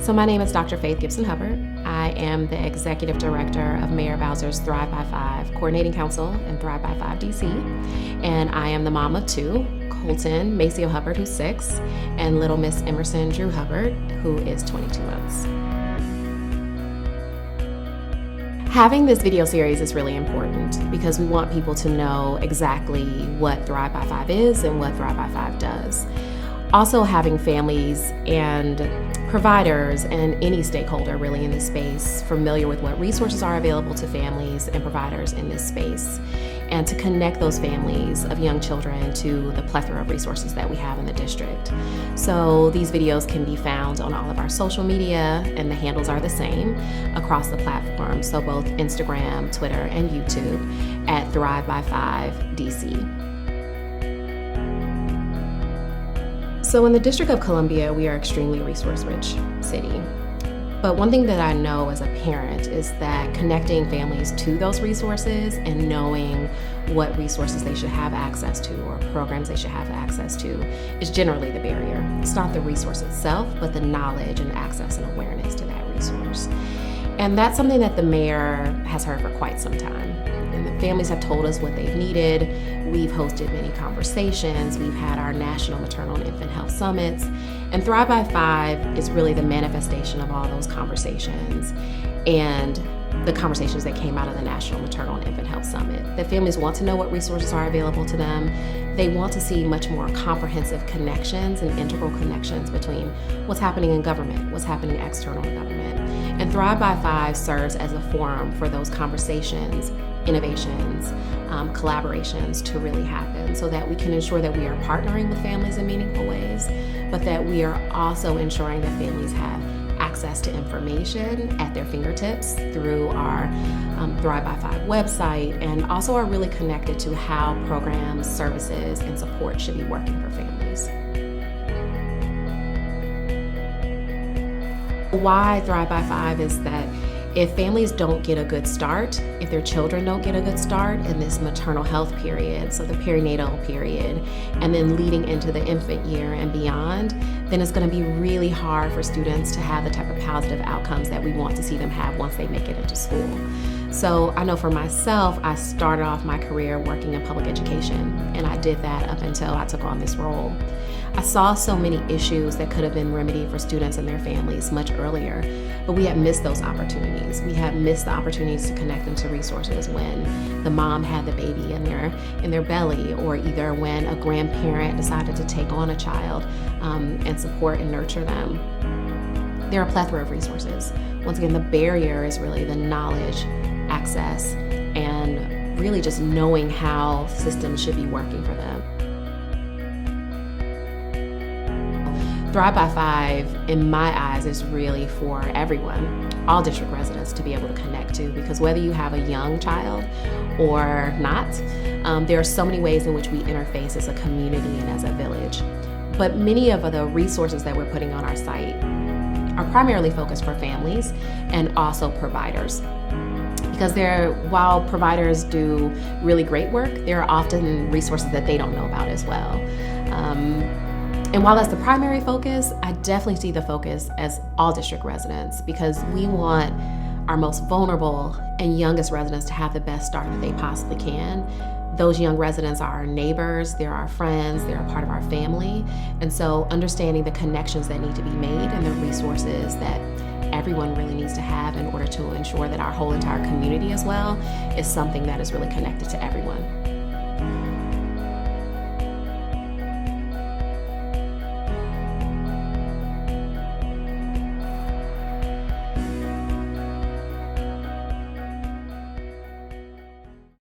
So my name is Dr. Faith Gibson Hubbard. I am the Executive Director of Mayor Bowser's Thrive by 5 Coordinating Council and Thrive by 5 DC. And I am the mom of two, Colton Maceo Hubbard, who's 6, and little Miss Emerson Drew Hubbard, who is 22 months. Having this video series is really important because we want people to know exactly what Thrive by 5 is and what Thrive by 5 does. Also, having families and providers and any stakeholder really in this space familiar with what resources are available to families and providers in this space, and to connect those families of young children to the plethora of resources that we have in the district. So these videos can be found on all of our social media, and the handles are the same across the platform, so both Instagram, Twitter, and YouTube at Thrive by 5 DC. So in the District of Columbia, we are extremely resource-rich city. But one thing that I know as a parent is that connecting families to those resources and knowing what resources they should have access to or programs they should have access to is generally the barrier. It's not the resource itself, but the knowledge and access and awareness to that resource. And that's something that the mayor has heard for quite some time. And the families have told us what they've needed. We've hosted many conversations. We've had our National Maternal and Infant Health Summits. And Thrive by 5 is really the manifestation of all those conversations and the conversations that came out of the National Maternal and Infant Health Summit. That families want to know what resources are available to them. They want to see much more comprehensive connections and integral connections between what's happening in government, what's happening external in government. And Thrive by 5 serves as a forum for those conversations, innovations, collaborations to really happen, so that we can ensure that we are partnering with families in meaningful ways, but that we are also ensuring that families have access to information at their fingertips through our Thrive by 5 website, and also are really connected to how programs, services, and support should be working for families. Why Thrive by 5 is that if families don't get a good start, if their children don't get a good start in this maternal health period, so the perinatal period, and then leading into the infant year and beyond, then it's going to be really hard for students to have the type of positive outcomes that we want to see them have once they make it into school. So I know for myself, I started off my career working in public education, and I did that up until I took on this role. I saw so many issues that could have been remedied for students and their families much earlier, but we had missed those opportunities. We had missed the opportunities to connect them to resources when the mom had the baby in their belly, or either when a grandparent decided to take on a child and support and nurture them. There are a plethora of resources. Once again, the barrier is really the knowledge, access, and really just knowing how systems should be working for them. Thrive by 5, in my eyes, is really for everyone, all district residents, to be able to connect to, because whether you have a young child or not, there are so many ways in which we interface as a community and as a village. But many of the resources that we're putting on our site are primarily focused for families and also providers. Because while providers do really great work, there are often resources that they don't know about as well. And while that's the primary focus, I definitely see the focus as all district residents, because we want our most vulnerable and youngest residents to have the best start that they possibly can. Those young residents are our neighbors, they're our friends, they're a part of our family. And so understanding the connections that need to be made and the resources that everyone really needs to have in order to ensure that our whole entire community as well is something that is really connected to everyone.